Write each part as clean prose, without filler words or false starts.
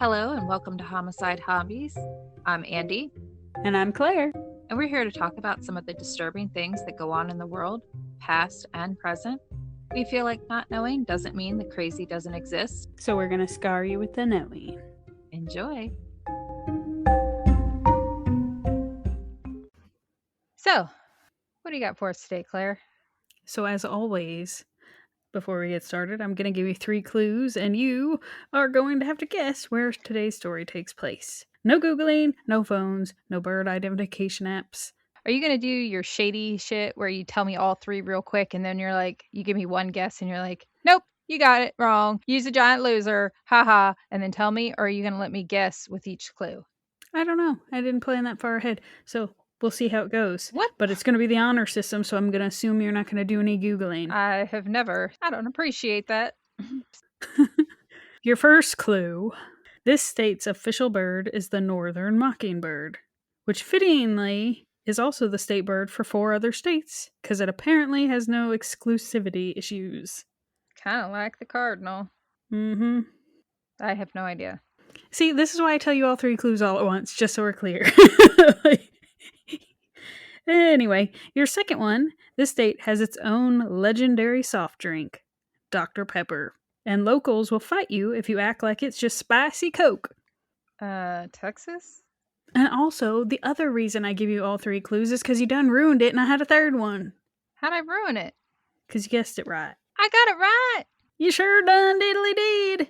Hello and welcome to Homicide Hobbies. I'm Andy, And I'm Claire. and we're here to talk about some of the disturbing things that go on in the world, past and present. We feel like not knowing doesn't mean the crazy doesn't exist. So we're going to scar you with the knowing. Enjoy. So, what do you got for us today, Claire? So as always, before we get started, I'm going to give you 3 clues, and you are going to have to guess where today's story takes place. No Googling, no phones, no bird identification apps. Are you going to do your shady shit where you tell me all 3 real quick and then you're like, you give me one guess and you're like, nope, you got it wrong. Use a giant loser. Haha. And then tell me, or are you going to let me guess with each clue? I don't know. I didn't plan that far ahead, so we'll see how it goes. What? But it's going to be the honor system, so I'm going to assume you're not going to do any Googling. I don't appreciate that. Your first clue. This state's official bird is the northern mockingbird, which fittingly is also the state bird for 4 other states, because it apparently has no exclusivity issues. Kind of like the cardinal. Mm-hmm. I have no idea. See, this is why I tell you all 3 clues all at once, just so we're clear. Anyway, your second one. This state has its own legendary soft drink, Dr. Pepper. And locals will fight you if you act like it's just spicy Coke. Texas? And also, the other reason I give you all 3 clues is because you done ruined it and I had a third one. How'd I ruin it? Because you guessed it right. I got it right! You sure done diddly did.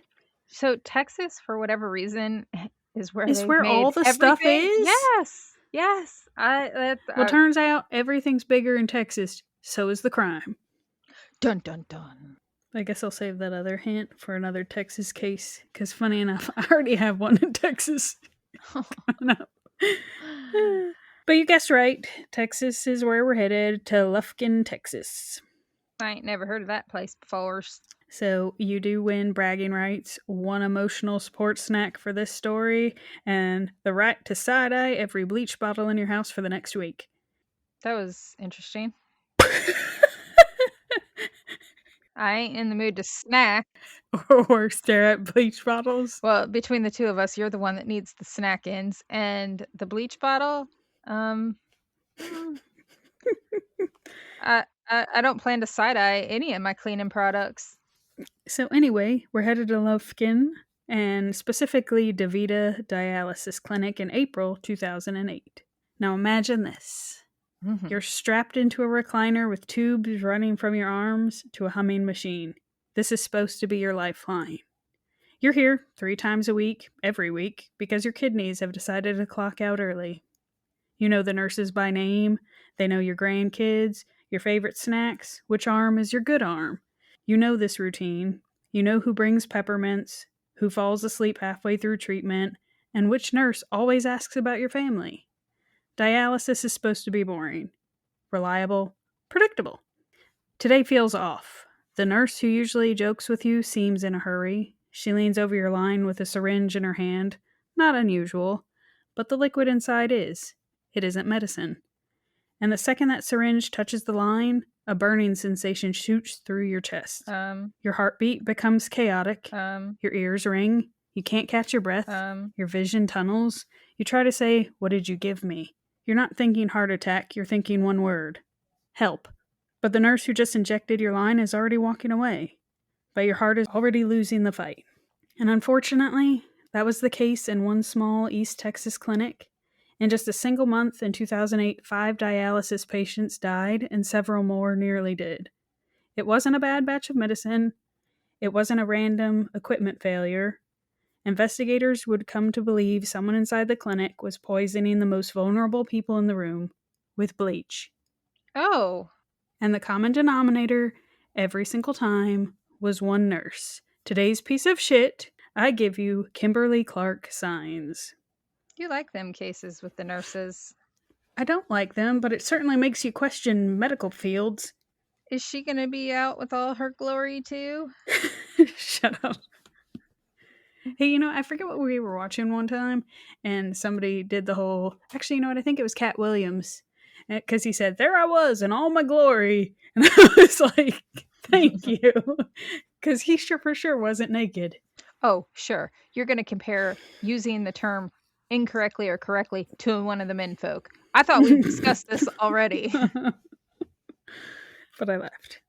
So Texas, for whatever reason, is where It's where made all the stuff everything? is? Yes. Well, turns out everything's bigger in Texas. So is the crime. Dun dun dun. I guess I'll save that other hint for another Texas case. Because funny enough, I already have one in Texas. But you guessed right. Texas is where we're headed, to Lufkin, Texas. I ain't never heard of that place before. So you do win bragging rights, 1 emotional support snack for this story, and the right to side-eye every bleach bottle in your house for the next week. That was interesting. I ain't in the mood to snack. Or stare at bleach bottles. Well, between the two of us, you're the one that needs the snack ends. And the bleach bottle, I don't plan to side-eye any of my cleaning products. So anyway, we're headed to Lufkin, and specifically DaVita Dialysis Clinic in April 2008. Now imagine this. Mm-hmm. You're strapped into a recliner with tubes running from your arms to a humming machine. This is supposed to be your lifeline. You're here 3 times a week, every week, because your kidneys have decided to clock out early. You know the nurses by name. They know your grandkids, your favorite snacks, which arm is your good arm. You know this routine. You know who brings peppermints, who falls asleep halfway through treatment, and which nurse always asks about your family. Dialysis is supposed to be boring, reliable, predictable. Today feels off. The nurse who usually jokes with you seems in a hurry. She leans over your line with a syringe in her hand. Not unusual, but the liquid inside is. It isn't medicine. And the second that syringe touches the line, a burning sensation shoots through your chest. Your heartbeat becomes chaotic. Your ears ring. You can't catch your breath. Your vision tunnels. You try to say, "What did you give me?" You're not thinking heart attack. You're thinking one word. Help. But the nurse who just injected your line is already walking away. But your heart is already losing the fight. And unfortunately, that was the case in one small East Texas clinic. In just a single month in 2008, 5 dialysis patients died and several more nearly did. It wasn't a bad batch of medicine. It wasn't a random equipment failure. Investigators would come to believe someone inside the clinic was poisoning the most vulnerable people in the room with bleach. Oh. And the common denominator every single time was one nurse. Today's piece of shit, I give you Kimberly Saenz. You like them cases with the nurses. I don't like them, but it certainly makes you question medical fields. Is she going to be out with all her glory too? Shut up. Hey, I forget what we were watching one time, and somebody did the whole... Actually, I think it was Cat Williams, because he said, "There I was in all my glory." And I was like, thank you. Because he for sure wasn't naked. Oh, sure. You're going to compare using the term incorrectly or correctly to one of the men folk. I thought we discussed this already. But I laughed.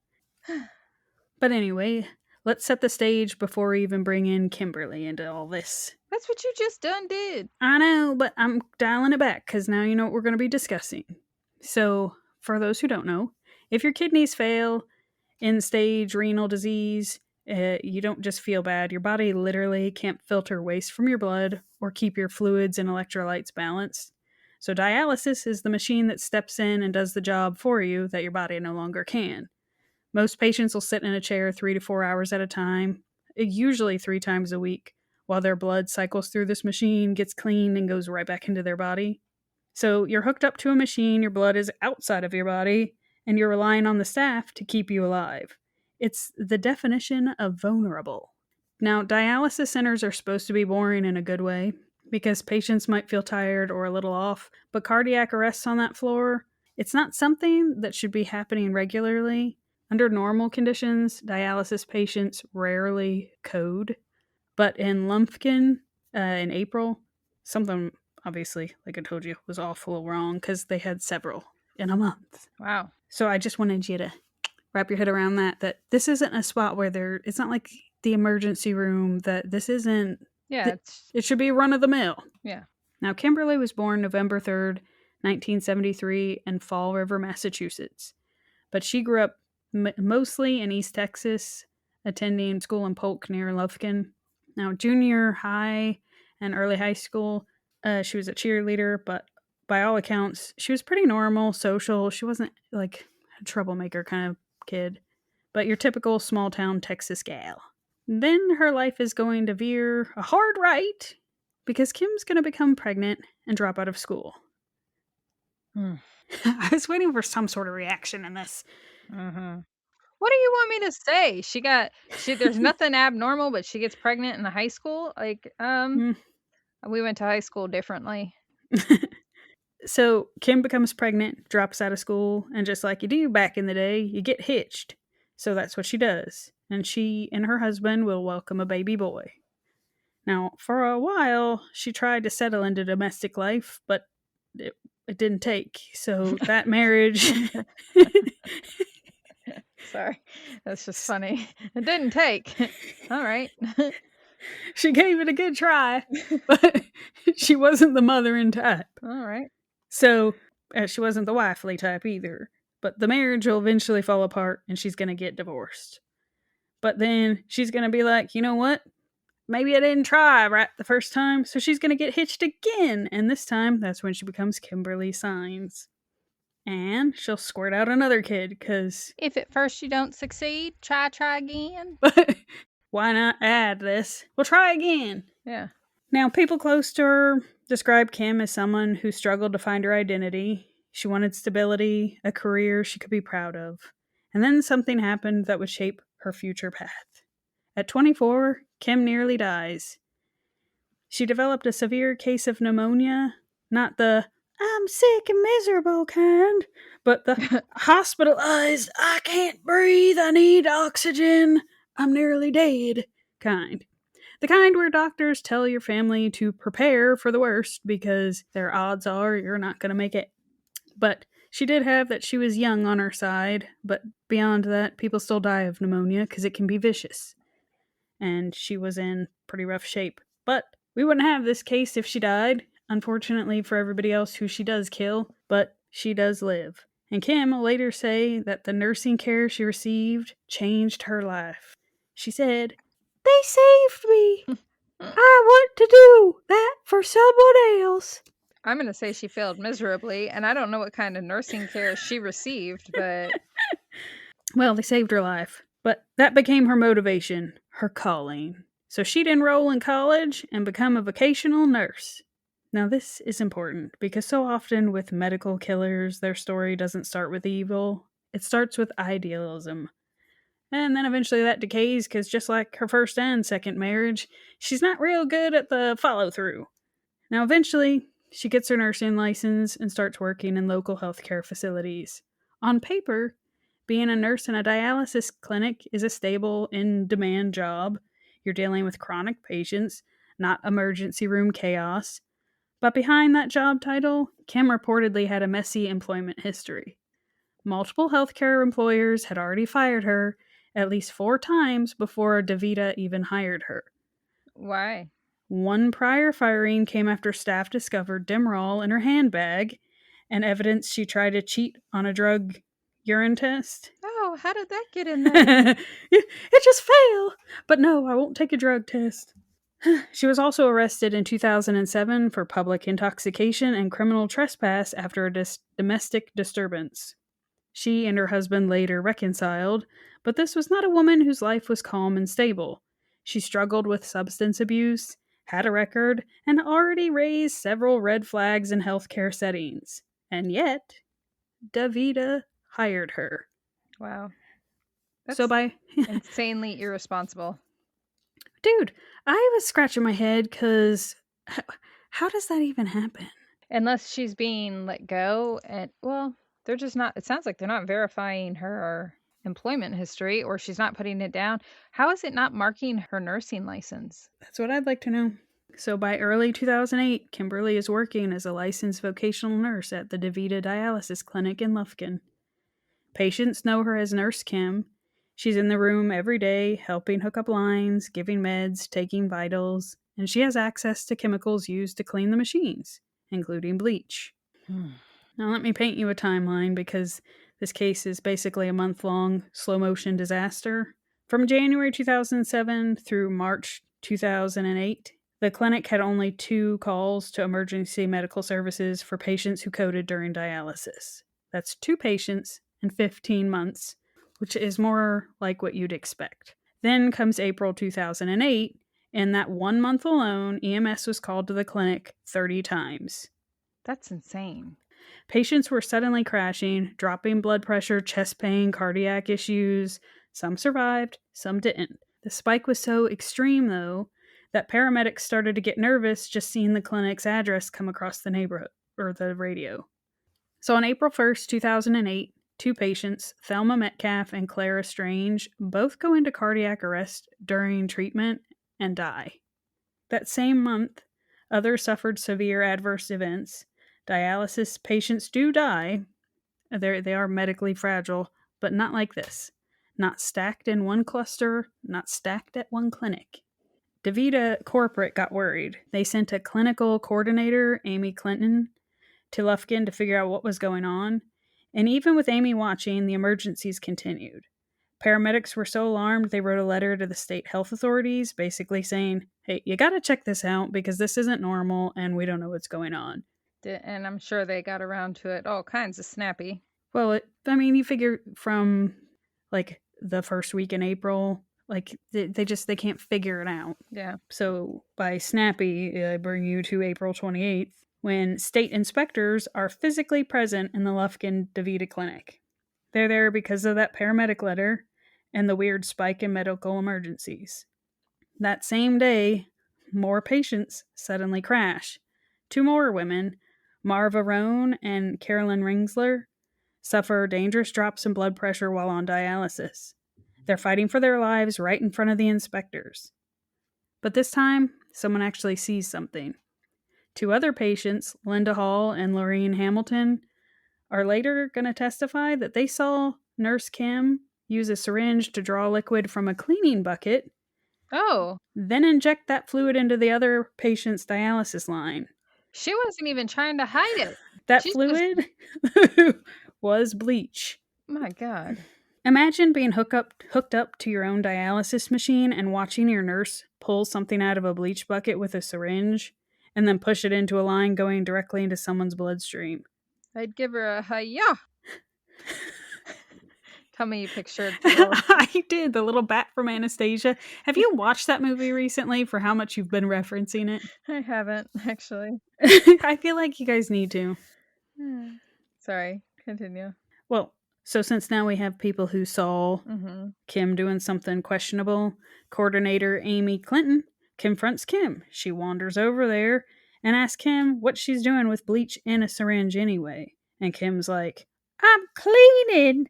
But anyway, let's set the stage before we even bring in Kimberly into all this. That's what you just done did. I know, but I'm dialing it back because now you know what we're going to be discussing. So, for those who don't know, if your kidneys fail, end-stage renal disease, you don't just feel bad. Your body literally can't filter waste from your blood or keep your fluids and electrolytes balanced. So dialysis is the machine that steps in and does the job for you that your body no longer can. Most patients will sit in a chair 3 to 4 hours at a time, usually 3 times a week, while their blood cycles through this machine, gets cleaned, and goes right back into their body. So you're hooked up to a machine, your blood is outside of your body, and you're relying on the staff to keep you alive. It's the definition of vulnerable. Now, dialysis centers are supposed to be boring in a good way because patients might feel tired or a little off, but cardiac arrests on that floor, it's not something that should be happening regularly. Under normal conditions, dialysis patients rarely code, but in Lufkin in April, something obviously, like I told you, was awful wrong because they had several in a month. Wow. So I just wanted you to wrap your head around that this isn't a spot where it's not like the emergency room, that this isn't, Yeah, it should be run of the mill. Yeah. Now, Kimberly was born November 3rd, 1973 in Fall River, Massachusetts. But she grew up mostly in East Texas, attending school in Polk near Lufkin. Now, junior high and early high school, she was a cheerleader, but by all accounts, she was pretty normal, social. She wasn't like a troublemaker kind of kid, but your typical small town Texas gal. Then her life is going to veer a hard right because Kim's going to become pregnant and drop out of school. I was waiting for some sort of reaction in this. Mm-hmm. What do you want me to say? There's nothing abnormal, but she gets pregnant in the high school? Like, we went to high school differently. So Kim becomes pregnant, drops out of school, and just like you do back in the day, you get hitched. So that's what she does. And she and her husband will welcome a baby boy. Now, for a while, she tried to settle into domestic life, but it didn't take. So that marriage... Sorry. That's just funny. It didn't take. All right. She gave it a good try, but she wasn't the mothering type. All right. So she wasn't the wifely type either. But the marriage will eventually fall apart and she's going to get divorced. But then she's going to be like, you know what? Maybe I didn't try right the first time. So she's going to get hitched again. And this time, that's when she becomes Kimberly Saenz. And she'll squirt out another kid because... If at first you don't succeed, try again. But why not add this? We'll try again. Yeah. Now, people close to her describe Kim as someone who struggled to find her identity. She wanted stability, a career she could be proud of. And then something happened that would shape her future path. At 24, Kim nearly dies. She developed a severe case of pneumonia, not the I'm sick and miserable kind, but the hospitalized, I can't breathe, I need oxygen, I'm nearly dead kind. The kind where doctors tell your family to prepare for the worst because their odds are you're not going to make it. But she did have that she was young on her side, but beyond that, people still die of pneumonia because it can be vicious. And she was in pretty rough shape. But we wouldn't have this case if she died, unfortunately for everybody else who she does kill, but she does live. And Kim will later say that the nursing care she received changed her life. She said, "They saved me. I want to do that for someone else." I'm going to say she failed miserably, and I don't know what kind of nursing care she received, but... Well, they saved her life. But that became her motivation, her calling. So she'd enroll in college and become a vocational nurse. Now, this is important because so often with medical killers, their story doesn't start with evil. It starts with idealism. And then eventually that decays because just like her first and second marriage, she's not real good at the follow-through. Now, eventually, she gets her nursing license and starts working in local healthcare facilities. On paper, being a nurse in a dialysis clinic is a stable, in-demand job. You're dealing with chronic patients, not emergency room chaos. But behind that job title, Kim reportedly had a messy employment history. Multiple healthcare employers had already fired her at least 4 times before DaVita even hired her. Why? One prior firing came after staff discovered Demerol in her handbag and evidence she tried to cheat on a drug urine test. Oh, how did that get in there? It just failed. But no, I won't take a drug test. She was also arrested in 2007 for public intoxication and criminal trespass after a domestic disturbance. She and her husband later reconciled, but this was not a woman whose life was calm and stable. She struggled with substance abuse, had a record, and already raised several red flags in healthcare settings. And yet, DaVita hired her. Wow. That's So by insanely irresponsible. Dude, I was scratching my head because how does that even happen? Unless she's being let go and, well, they're just not, it sounds like they're not verifying her employment history, or she's not putting it down. How is it not marking her nursing license? That's what I'd like to know. So by early 2008, Kimberly is working as a licensed vocational nurse at the DaVita Dialysis Clinic in Lufkin. Patients know her as Nurse Kim. She's in the room every day, helping hook up lines, giving meds, taking vitals, and she has access to chemicals used to clean the machines, including bleach. Now let me paint you a timeline because this case is basically a month-long slow-motion disaster. From January 2007 through March 2008, the clinic had only 2 calls to emergency medical services for patients who coded during dialysis. That's 2 patients in 15 months, which is more like what you'd expect. Then comes April 2008, and that 1 month alone, EMS was called to the clinic 30 times. That's insane. Patients were suddenly crashing, dropping blood pressure, chest pain, cardiac issues. Some survived, some didn't. The spike was so extreme, though, that paramedics started to get nervous just seeing the clinic's address come across the neighborhood or the radio. So on April 1st, 2008, 2 patients, Thelma Metcalf and Clara Strange, both go into cardiac arrest during treatment and die. That same month, others suffered severe adverse events. Dialysis patients do die. They are medically fragile, but not like this. Not stacked in one cluster, not stacked at one clinic. DaVita corporate got worried. They sent a clinical coordinator, Amy Clinton, to Lufkin to figure out what was going on. And even with Amy watching, the emergencies continued. Paramedics were so alarmed they wrote a letter to the state health authorities basically saying, hey, you gotta check this out because this isn't normal and we don't know what's going on. And I'm sure they got around to it all kinds of snappy. Well, you figure from like the first week in April, like they can't figure it out. Yeah. So by snappy, I bring you to April 28th when state inspectors are physically present in the Lufkin DaVita clinic. They're there because of that paramedic letter and the weird spike in medical emergencies. That same day, more patients suddenly crash. 2 more women, Marva Roan and Carolyn Ringsler, suffer dangerous drops in blood pressure while on dialysis. They're fighting for their lives right in front of the inspectors. But this time, someone actually sees something. 2 other patients, Linda Hall and Lorraine Hamilton, are later going to testify that they saw Nurse Kim use a syringe to draw liquid from a cleaning bucket, then inject that fluid into the other patient's dialysis line. She wasn't even trying to hide it. That fluid was bleach. My God. Imagine being hooked up to your own dialysis machine and watching your nurse pull something out of a bleach bucket with a syringe and then push it into a line going directly into someone's bloodstream. I'd give her a hi-ya. Tell me you pictured I did, the little bat from Anastasia. Have you watched that movie recently for how much you've been referencing it? I haven't, actually. I feel like you guys need to. Sorry, continue. Well, so since now we have people who saw Kim doing something questionable, coordinator Amy Clinton confronts Kim. She wanders over there and asks Kim what she's doing with bleach in a syringe anyway. And Kim's like, I'm cleaning.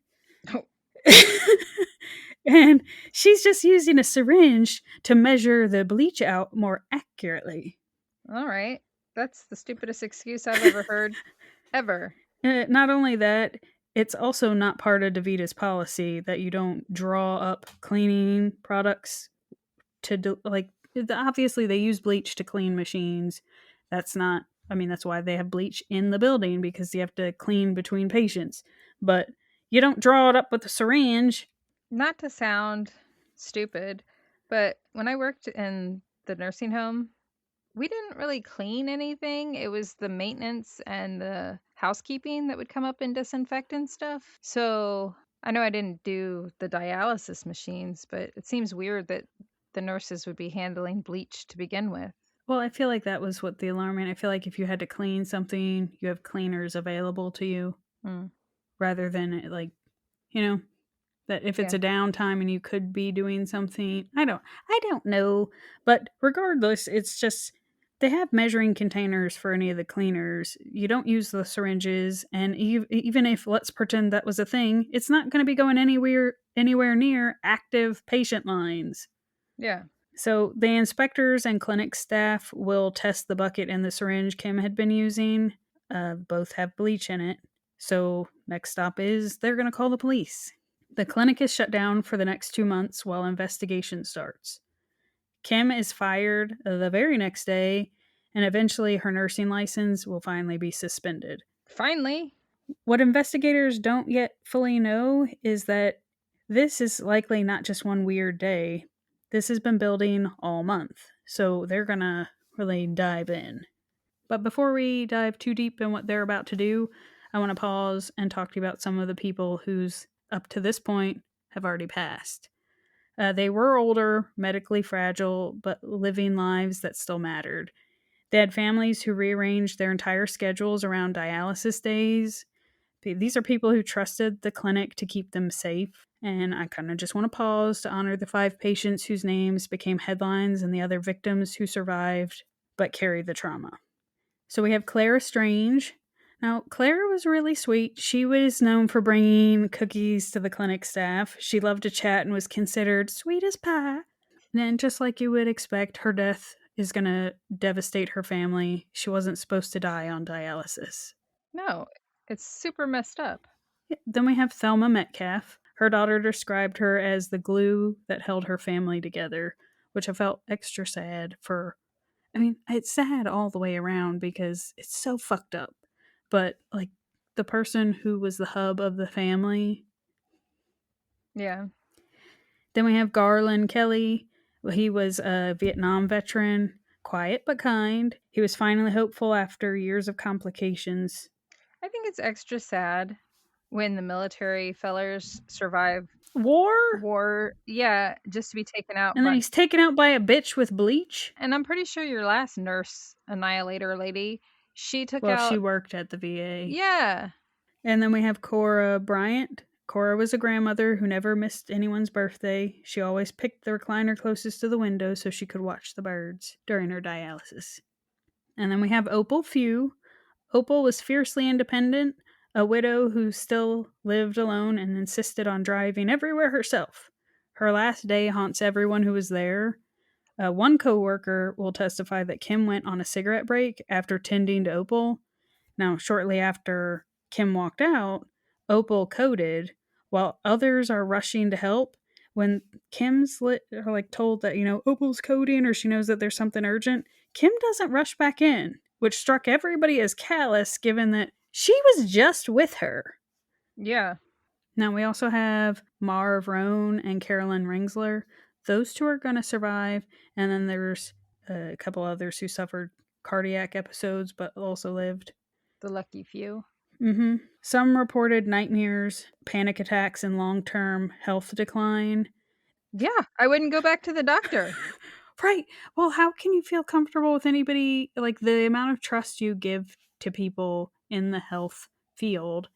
Oh. And she's just using a syringe to measure the bleach out more accurately. All right. That's the stupidest excuse I've ever heard, ever. Not only that, it's also not part of DaVita's policy that you don't draw up cleaning products to obviously they use bleach to clean machines. That's not, I mean, that's why they have bleach in the building, because you have to clean between patients. But you don't draw it up with a syringe. Not to sound stupid, but when I worked in the nursing home, we didn't really clean anything. It was the maintenance and the housekeeping that would come up and disinfect and stuff. So I know I didn't do the dialysis machines, but it seems weird that the nurses would be handling bleach to begin with. Well, I feel like that was what the alarming. I feel like if you had to clean something, you have cleaners available to you Mm, rather than you know, that if it's yeah. a downtime and you could be doing something. I don't know, but regardless, it's just they have measuring containers for any of the cleaners. You don't use the syringes, and even if, let's pretend that was a thing, it's not going to be going anywhere near active patient lines. Yeah. So the inspectors and clinic staff will test the bucket and the syringe Kim had been using. Both have bleach in it. So next stop is they're going to call the police. The clinic is shut down for the next 2 months while investigation starts. Kim is fired the very next day, and eventually her nursing license will finally be suspended. Finally. What investigators don't yet fully know is that this is likely not just one weird day. This has been building all month, so they're gonna really dive in. But before we dive too deep in what they're about to do, I want to pause and talk to you about some of the people who's, up to this point, have already passed. They were older, medically fragile, but living lives that still mattered. They had families who rearranged their entire schedules around dialysis days. These are people who trusted the clinic to keep them safe. And I kind of just want to pause to honor the 5 patients whose names became headlines and the other victims who survived but carried the trauma. So we have Clara Strange. Now, Clara was really sweet. She was known for bringing cookies to the clinic staff. She loved to chat and was considered sweet as pie. And then, just like you would expect, her death is going to devastate her family. She wasn't supposed to die on dialysis. No, it's super messed up. Then we have Thelma Metcalf. Her daughter described her as the glue that held her family together, which I felt extra sad for. I mean, it's sad all the way around because it's so fucked up. But, like, the person who was the hub of the family. Yeah. Then we have Garland Kelly. Well, he was a Vietnam veteran, quiet but kind. He was finally hopeful after years of complications. I think it's extra sad when the military fellers survive War? war. Yeah, just to be taken out And then by. he's taken out by a bitch with bleach? And I'm pretty sure your last nurse annihilator lady, she took Well, she out. worked at the VA. Yeah. And then we have Cora Bryant. Cora was a grandmother who never missed anyone's birthday. She always picked the recliner closest to the window so she could watch the birds during her dialysis. And then we have Opal Few. Opal was fiercely independent, a widow who still lived alone and insisted on driving everywhere herself. Her last day haunts everyone who was there. One coworker will testify that Kim went on a cigarette break after tending to Opal. Now, shortly after Kim walked out, Opal coded, while others are rushing to help. When told that, Opal's coding, or she knows that there's something urgent, Kim doesn't rush back in, which struck everybody as callous given that she was just with her. Yeah. Now, we also have Marv Rohn and Carolyn Ringsler. Those two are going to survive. And then there's a couple others who suffered cardiac episodes but also lived. The lucky few. Some reported nightmares, panic attacks, and long term health decline. Yeah, I wouldn't go back to the doctor. Right. Well, how can you feel comfortable with anybody? Like, the amount of trust you give to people in the health field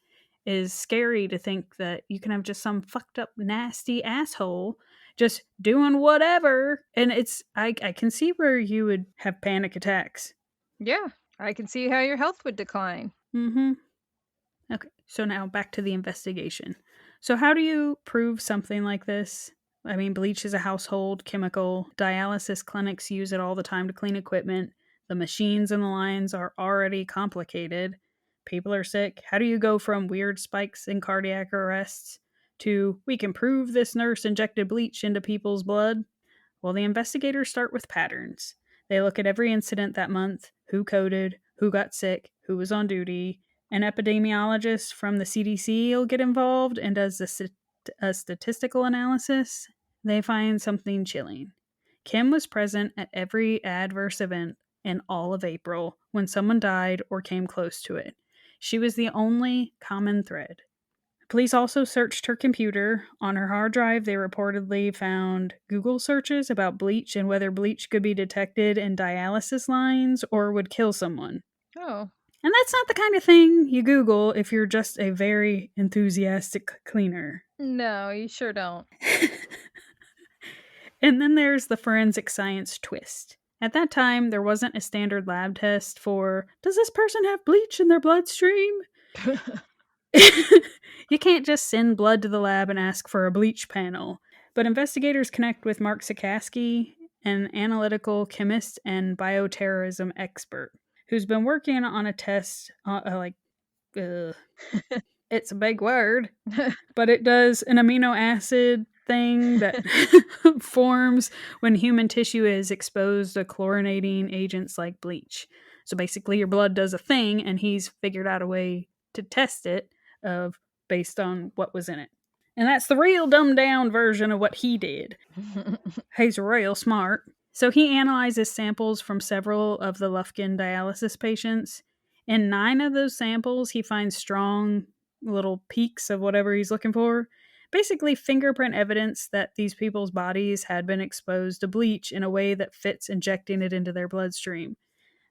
is scary, to think that you can have just some fucked up, nasty asshole just doing whatever. And I can see where you would have panic attacks. Yeah, I can see how your health would decline. Okay, so now back to the investigation. So, how do you prove something like this? I mean, bleach is a household chemical. Dialysis clinics use it all the time to clean equipment. The machines and the lines are already complicated. People are sick. How do you go from weird spikes in cardiac arrests to we can prove this nurse injected bleach into people's blood? Well, the investigators start with patterns. They look at every incident that month, who coded, who got sick, who was on duty. An epidemiologist from the CDC will get involved and does a statistical analysis. They find something chilling. Kim was present at every adverse event in all of April when someone died or came close to it. She was the only common thread. Police also searched her computer. On her hard drive, they reportedly found Google searches about bleach and whether bleach could be detected in dialysis lines or would kill someone. Oh. And that's not the kind of thing you Google if you're just a very enthusiastic cleaner. No, you sure don't. And then there's the forensic science twist. At that time, there wasn't a standard lab test for, does this person have bleach in their bloodstream? You can't just send blood to the lab and ask for a bleach panel. But investigators connect with Mark Sikaski, an analytical chemist and bioterrorism expert, who's been working on a test, it's a big word, but it does an amino acid thing that forms when human tissue is exposed to chlorinating agents like bleach. So basically, your blood does a thing, and he's figured out a way to test it based on what was in it. And that's the real dumbed down version of what he did. He's real smart. So he analyzes samples from several of the Lufkin dialysis patients. In 9 of those samples, he finds strong little peaks of whatever he's looking for. Basically, fingerprint evidence that these people's bodies had been exposed to bleach in a way that fits injecting it into their bloodstream.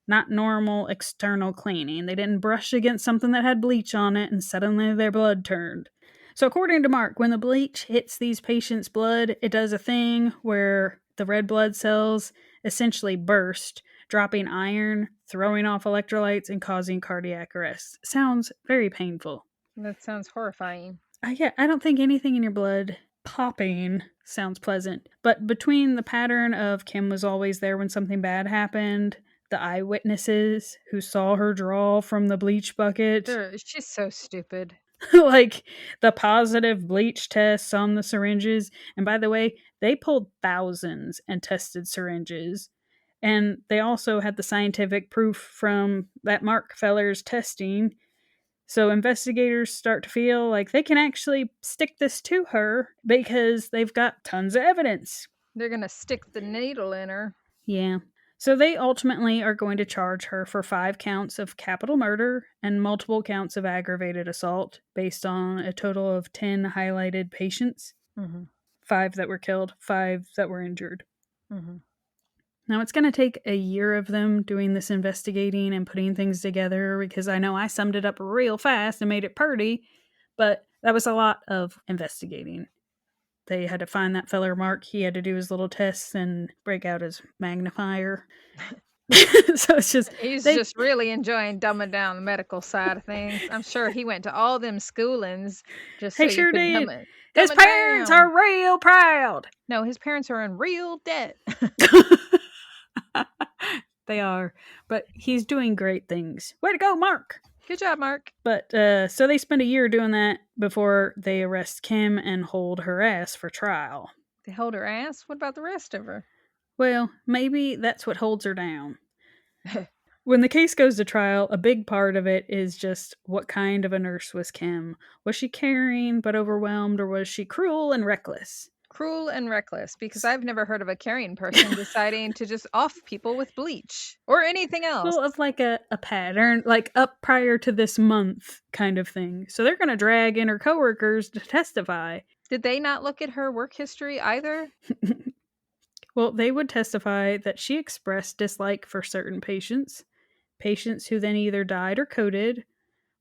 Not normal external cleaning. They didn't brush against something that had bleach on it and suddenly their blood turned. So according to Mark, when the bleach hits these patients' blood, it does a thing where the red blood cells essentially burst, dropping iron, throwing off electrolytes, and causing cardiac arrest. Sounds very painful. That sounds horrifying. I don't think anything in your blood popping sounds pleasant. But between the pattern of Kim was always there when something bad happened, the eyewitnesses who saw her draw from the bleach bucket, She's so stupid. like the positive bleach tests on the syringes. And by the way, they pulled thousands and tested syringes. And they also had the scientific proof from that Mark Feller's testing. So investigators start to feel like they can actually stick this to her because they've got tons of evidence. They're going to stick the needle in her. Yeah. So they ultimately are going to charge her for 5 counts of capital murder and multiple counts of aggravated assault based on a total of 10 highlighted patients. 5 that were killed, 5 that were injured. Now, it's going to take a year of them doing this investigating and putting things together because I know I summed it up real fast and made it pretty, but that was a lot of investigating. They had to find that feller Mark. He had to do his little tests and break out his magnifier. So it's just... He's just really enjoying dumbing down the medical side of things. I'm sure he went to all them schoolings just so He sure you could did. dumb it. His parents are real proud. No, his parents are in real debt. They are. But he's doing great things. Way to go, Mark. Good job, Mark. But so they spend a year doing that before they arrest Kim and hold her ass for trial. They hold her ass? What about the rest of her? Well, maybe that's what holds her down. When the case goes to trial, a big part of it is just what kind of a nurse was Kim? Was she caring but overwhelmed, or was she cruel and reckless? Cruel and reckless, because I've never heard of a caring person deciding to just off people with bleach or anything else. Well, of like a pattern, like up prior to this month kind of thing. So they're going to drag in her coworkers to testify. Did they not look at her work history either? Well, they would testify that she expressed dislike for certain patients who then either died or coded.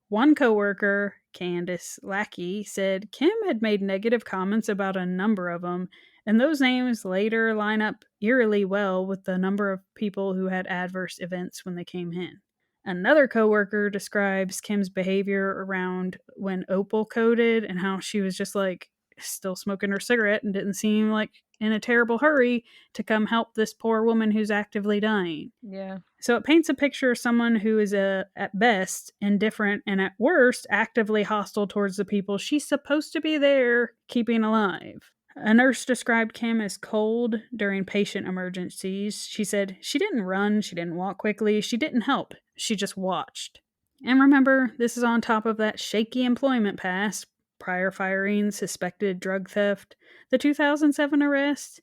One coworker, Candace Lackey, said Kim had made negative comments about a number of them, and those names later line up eerily well with the number of people who had adverse events when they came in. Another coworker describes Kim's behavior around when Opal coded and how she was just like still smoking her cigarette and didn't seem like in a terrible hurry to come help this poor woman who's actively dying. Yeah. So it paints a picture of someone who is, at best, indifferent and at worst, actively hostile towards the people she's supposed to be there keeping alive. A nurse described Kim as cold during patient emergencies. She said she didn't run, she didn't walk quickly, she didn't help, she just watched. And remember, this is on top of that shaky employment past, prior firing, suspected drug theft, the 2007 arrest.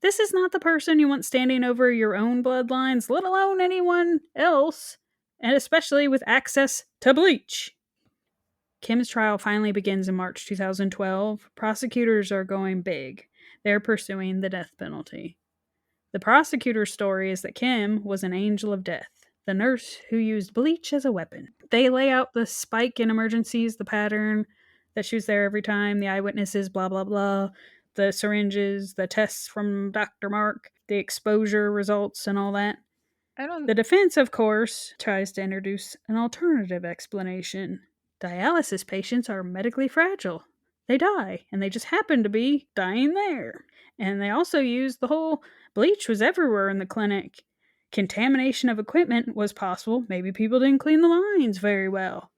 This is not the person you want standing over your own bloodlines, let alone anyone else, and especially with access to bleach. Kim's trial finally begins in March 2012. Prosecutors are going big. They're pursuing the death penalty. The prosecutor's story is that Kim was an angel of death, the nurse who used bleach as a weapon. They lay out the spike in emergencies, the pattern, that she was there every time, the eyewitnesses, blah, blah, blah, the syringes, the tests from Dr. Mark, the exposure results, and all that. The defense, of course, tries to introduce an alternative explanation. Dialysis patients are medically fragile. They die, and they just happen to be dying there. And they also use the whole bleach was everywhere in the clinic. Contamination of equipment was possible. Maybe people didn't clean the lines very well.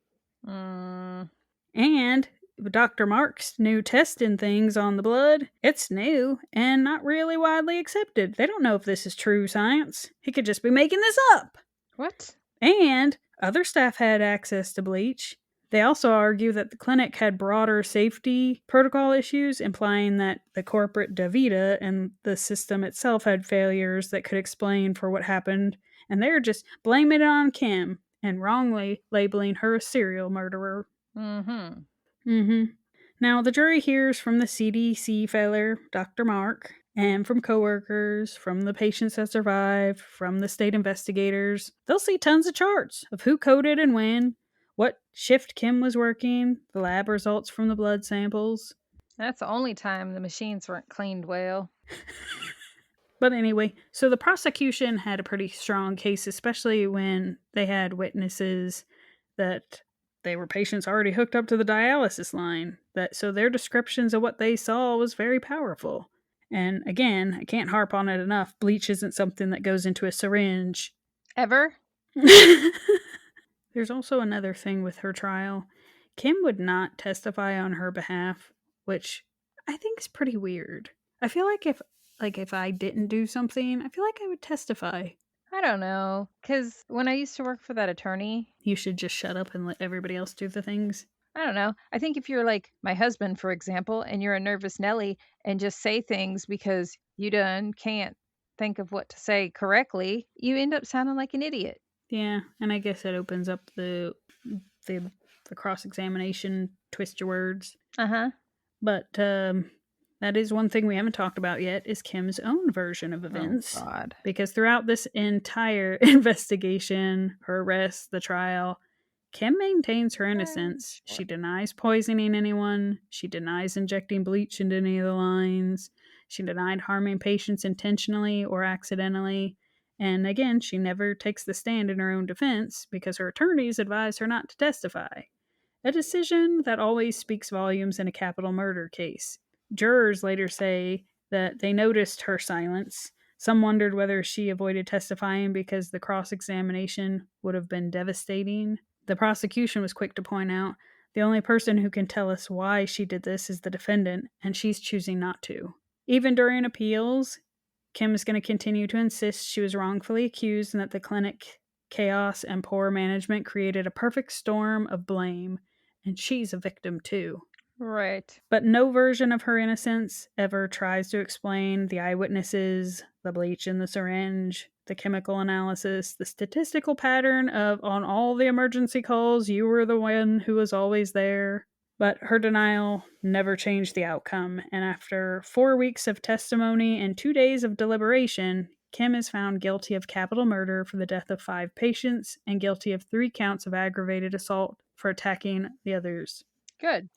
And Dr. Mark's new testing things on the blood, it's new and not really widely accepted. They don't know if this is true science. He could just be making this up. What? And other staff had access to bleach. They also argue that the clinic had broader safety protocol issues, implying that the corporate DaVita and the system itself had failures that could explain for what happened, and they're just blaming it on Kim and wrongly labeling her a serial murderer. Now, the jury hears from the CDC failure, Dr. Mark, and from coworkers, from the patients that survived, from the state investigators. They'll see tons of charts of who coded and when, what shift Kim was working, the lab results from the blood samples. That's the only time the machines weren't cleaned well. But anyway, so the prosecution had a pretty strong case, especially when they had witnesses that they were patients already hooked up to the dialysis line. So their descriptions of what they saw was very powerful. And again, I can't harp on it enough. Bleach isn't something that goes into a syringe. Ever? There's also another thing with her trial. Kim would not testify on her behalf, which I think is pretty weird. I feel like if I didn't do something, I feel like I would testify. I don't know. Because when I used to work for that attorney, you should just shut up and let everybody else do the things. I don't know. I think if you're like my husband, for example, and you're a nervous Nelly and just say things because you can't think of what to say correctly, you end up sounding like an idiot. Yeah, and I guess it opens up the cross-examination, twist your words. But that is one thing we haven't talked about yet, is Kim's own version of events. Oh, God. Because throughout this entire investigation, her arrest, the trial, Kim maintains her innocence. She denies poisoning anyone. She denies injecting bleach into any of the lines. She denied harming patients intentionally or accidentally. And again, she never takes the stand in her own defense because her attorneys advise her not to testify. A decision that always speaks volumes in a capital murder case. Jurors later say that they noticed her silence. Some wondered whether she avoided testifying because the cross-examination would have been devastating. The prosecution was quick to point out the only person who can tell us why she did this is the defendant, and she's choosing not to. Even during appeals, Kim is going to continue to insist she was wrongfully accused and that the clinic chaos and poor management created a perfect storm of blame, and she's a victim too. Right. But no version of her innocence ever tries to explain the eyewitnesses, the bleach in the syringe, the chemical analysis, the statistical pattern of on all the emergency calls, you were the one who was always there. But her denial never changed the outcome, and after 4 weeks of testimony and 2 days of deliberation, Kim is found guilty of capital murder for the death of 5 patients and guilty of 3 counts of aggravated assault for attacking the others. Good.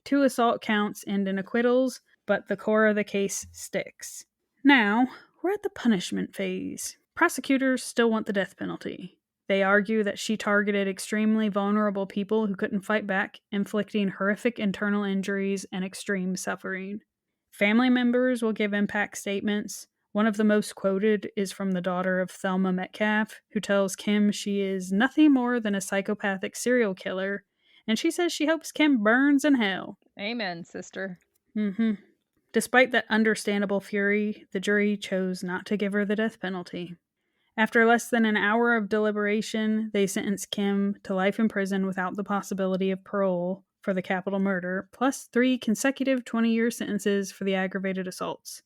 2 assault counts end in acquittals, but the core of the case sticks. Now, we're at the punishment phase. Prosecutors still want the death penalty. They argue that she targeted extremely vulnerable people who couldn't fight back, inflicting horrific internal injuries and extreme suffering. Family members will give impact statements. One of the most quoted is from the daughter of Thelma Metcalf, who tells Kim she is nothing more than a psychopathic serial killer, and she says she hopes Kim burns in hell. Amen, sister. Despite that understandable fury, the jury chose not to give her the death penalty. After less than an hour of deliberation, they sentenced Kim to life in prison without the possibility of parole for the capital murder, plus 3 consecutive 20-year sentences for the aggravated assaults.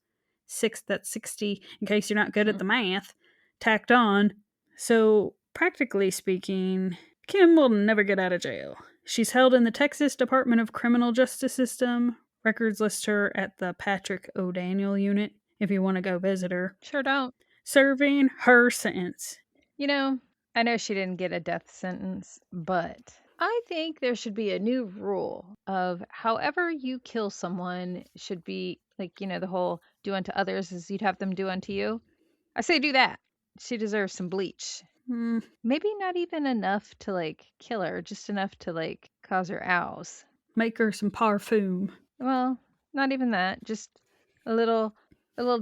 That's 60, in case you're not good at the math, tacked on. So, practically speaking, Kim will never get out of jail. She's held in the Texas Department of Criminal Justice System. Records list her at the Patrick O'Daniel unit if you want to go visit her. Sure don't. Serving her sentence. You know, I know she didn't get a death sentence, but I think there should be a new rule of however you kill someone should be like, the whole do unto others as you'd have them do unto you. I say do that. She deserves some bleach. Maybe not even enough to like kill her, just enough to like cause her owls. Make her some parfum. Well, not even that. Just a little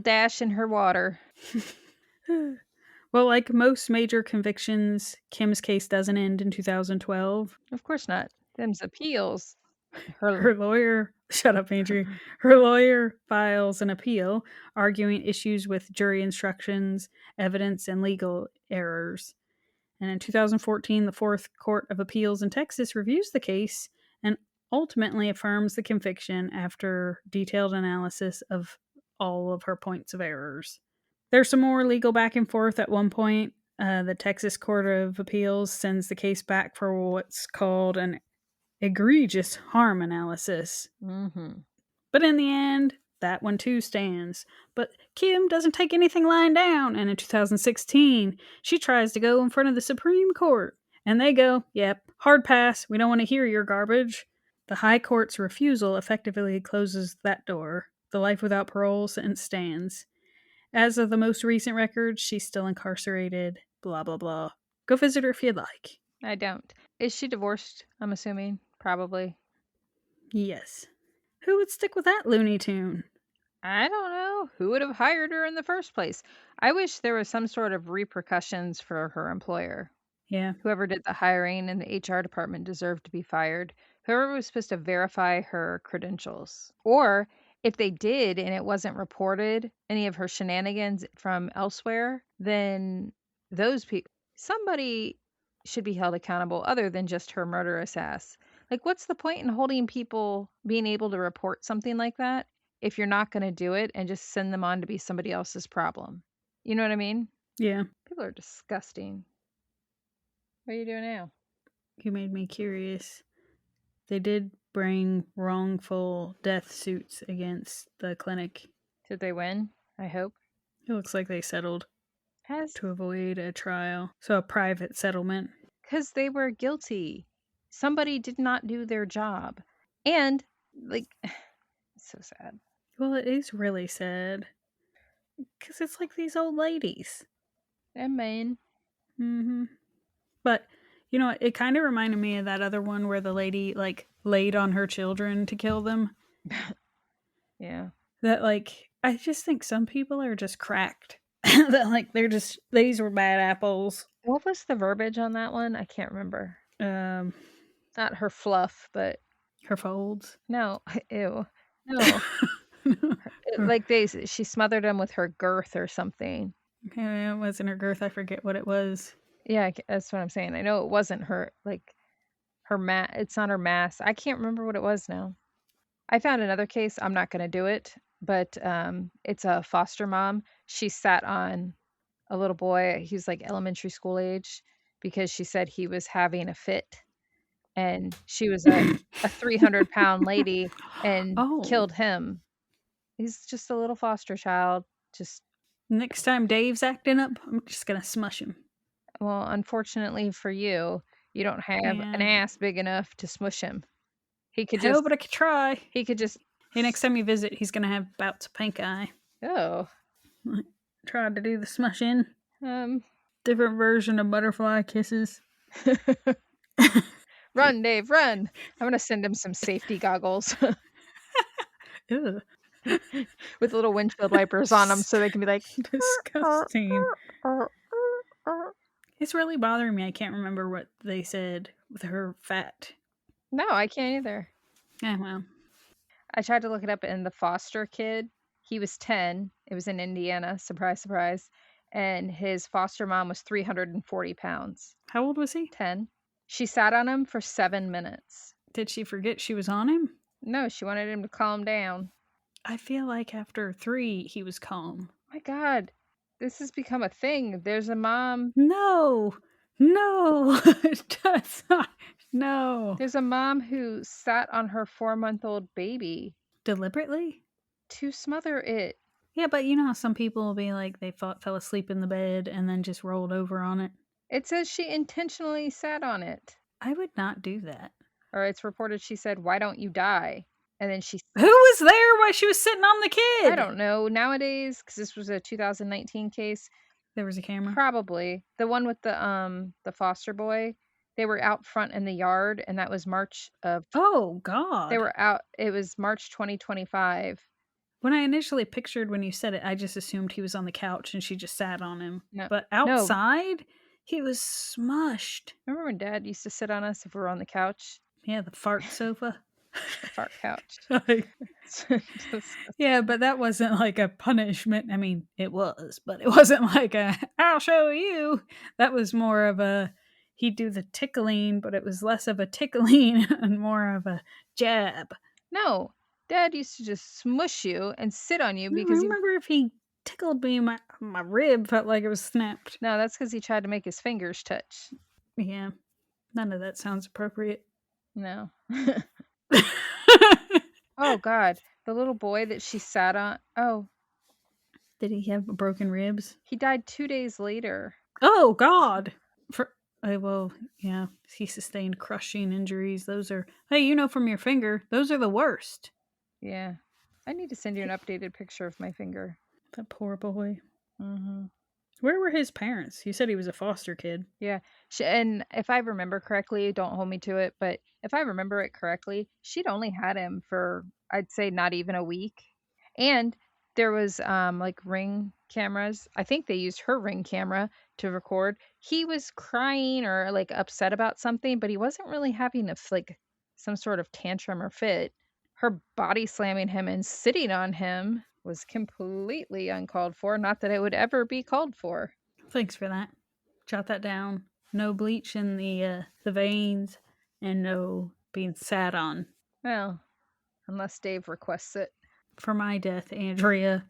dash in her water. Well, like most major convictions, Kim's case doesn't end in 2012. Of course not. Them's appeals. Her lawyer, shut up, Andrew. Her lawyer files an appeal arguing issues with jury instructions, evidence, and legal errors. And in 2014, the Fourth Court of Appeals in Texas reviews the case and ultimately affirms the conviction after detailed analysis of all of her points of errors. There's some more legal back and forth at one point. The Texas Court of Appeals sends the case back for what's called an egregious harm analysis. But in the end, that one too stands. But Kim doesn't take anything lying down, and in 2016, she tries to go in front of the Supreme Court. And they go, yep, hard pass, we don't want to hear your garbage. The High Court's refusal effectively closes that door. The life without parole sentence stands. As of the most recent record, she's still incarcerated, blah, blah, blah. Go visit her if you'd like. I don't. Is she divorced, I'm assuming? Probably. Yes. Who would stick with that Looney Tune? I don't know. Who would have hired her in the first place? I wish there was some sort of repercussions for her employer. Yeah. Whoever did the hiring in the HR department deserved to be fired. Whoever was supposed to verify her credentials. Or if they did and it wasn't reported, any of her shenanigans from elsewhere, then those people, somebody should be held accountable other than just her murderous ass. Like, what's the point in holding people being able to report something like that if you're not going to do it and just send them on to be somebody else's problem? You know what I mean? Yeah. People are disgusting. What are you doing now? You made me curious. They did bring wrongful death suits against the clinic. Did they win? I hope. It looks like they settled Has to avoid a trial. So a private settlement. because they were guilty. Somebody did not do their job. And, like, it's so sad. Well, it is really sad. Because it's like these old ladies. And man. But, you know, it kind of reminded me of that other one where the lady, like, laid on her children to kill them. Yeah. That, like, I just think some people are just cracked. That, like, these were bad apples. What was the verbiage on that one? I can't remember. Not her fluff, but her folds. No, ew. No. Like she smothered them with her girth or something. Okay, it wasn't her girth. I forget what it was. Yeah, that's what I'm saying. I know it wasn't her, like, her it's not her mass. I can't remember what it was now. I found another case. I'm not going to do it, but it's a foster mom. She sat on a little boy. He was like elementary school age because she said he was having a fit. And she was a 300-pound lady and killed him. He's just a little foster child. Just next time Dave's acting up, I'm just going to smush him. Well, unfortunately for you, you don't have an ass big enough to smush him. He could just... but I could try. He could just... Hey, next time you visit, he's going to have bouts of pink eye. Oh. Tried to do the smushing. Different version of butterfly kisses. Run, Dave, run. I'm going to send him some safety goggles Ew. with little windshield wipers on them so they can be like, Disgusting. It's really bothering me. I can't remember what they said with her fat. No, I can't either. Yeah, well. I tried to look it up, and the foster kid, he was 10. It was in Indiana. Surprise, surprise. And his foster mom was 340 pounds. How old was he? 10. She sat on him for 7 minutes. Did she forget she was on him? No, she wanted him to calm down. I feel like after 3, he was calm. My God, this has become a thing. There's a mom. No, it does not. No. There's a mom who sat on her 4-month-old baby Deliberately? to smother it. Yeah, but you know how some people will be like they fell asleep in the bed and then just rolled over on it? It says she intentionally sat on it. I would not do that. Or it's reported she said, "Why don't you die?" And then she... Who was there while she was sitting on the kid? I don't know. Nowadays, because this was a 2019 case, There was a camera? probably. The one with the foster boy, they were out front in the yard, and that was March of... Oh, God. They were out... It was March 2025. When I initially pictured when you said it, I just assumed he was on the couch and she just sat on him. No. But outside, he was smushed. Remember when Dad used to sit on us if we were on the couch? Yeah, the fart sofa. The fart couch. Yeah, but that wasn't like a punishment. I mean, it was, but it wasn't like a, I'll show you. That was more of a, he'd do the tickling, but it was less of a tickling and more of a jab. No, Dad used to just smush you and sit on you I because remember if he tickled me, my rib felt like it was snapped. No, that's because he tried to make his fingers touch. Yeah, none of that sounds appropriate. No. Oh, God. The little boy that she sat on. Oh. Did he have broken ribs? He died 2 days later. Oh, God. Well, yeah, he sustained crushing injuries. Those are, hey, you know, from your finger, those are the worst. Yeah. I need to send you an updated picture of my finger. That poor boy. Mm-hmm. Where were his parents? You said he was a foster kid. Yeah. And if I remember correctly, don't hold me to it, but if I remember it correctly, she'd only had him for, I'd say, not even a week. And there was like Ring cameras. I think they used her Ring camera to record. He was crying or like upset about something, but he wasn't really having like some sort of tantrum or fit. Her body slamming him and sitting on him was completely uncalled for. Not that it would ever be called for. Thanks for that. Jot that down. No bleach in the veins and no being sat on. Well, unless Dave requests it. For my death, Andrea,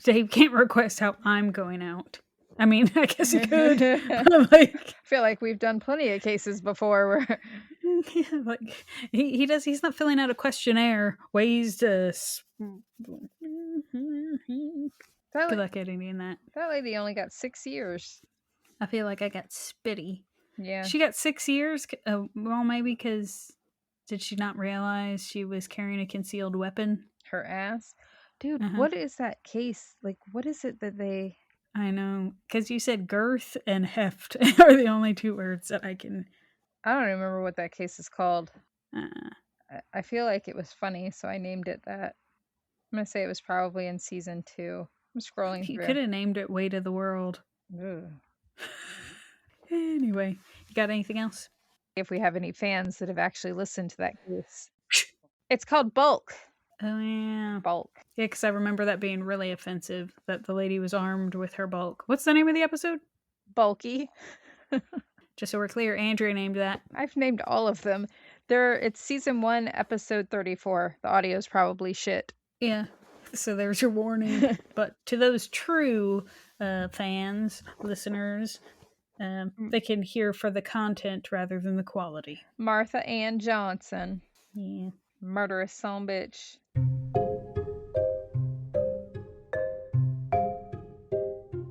Dave can't request how I'm going out. I mean, I guess he could. But like, I feel like we've done plenty of cases before where like he's not filling out a questionnaire. Ways to good luck editing that. That lady only got 6 years. I feel like I got spitty. Yeah. She got 6 years? Well, maybe because did she not realize she was carrying a concealed weapon? Her ass? Dude, what is that case? Like, what is it that they... I know. Because you said girth and heft are the only 2 words that I can... I don't remember what that case is called. I feel like it was funny, so I named it that. I'm going to say it was probably in season 2. I'm scrolling through. You could have named it Weight of the World. Ugh. Anyway, you got anything else? If we have any fans that have actually listened to that case. It's called Bulk. Oh, yeah. Bulk. Yeah, because I remember that being really offensive, that the lady was armed with her bulk. What's the name of the episode? Bulky. Just so we're clear, Andrea named that. I've named all of them. It's season 1, episode 34. The audio's probably shit. Yeah. So there's your warning. But to those true fans, listeners, they can hear for the content rather than the quality. Martha Ann Johnson. Yeah. Murderous son bitch.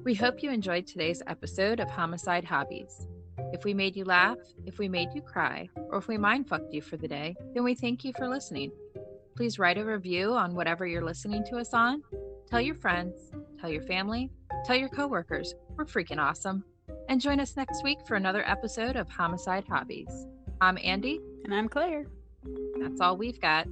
We hope you enjoyed today's episode of Homicide Hobbies. If we made you laugh, if we made you cry, or if we mind-fucked you for the day, then we thank you for listening. Please write a review on whatever you're listening to us on. Tell your friends, tell your family, tell your coworkers. We're freaking awesome. And join us next week for another episode of Homicide Hobbies. I'm Andy. And I'm Claire. That's all we've got.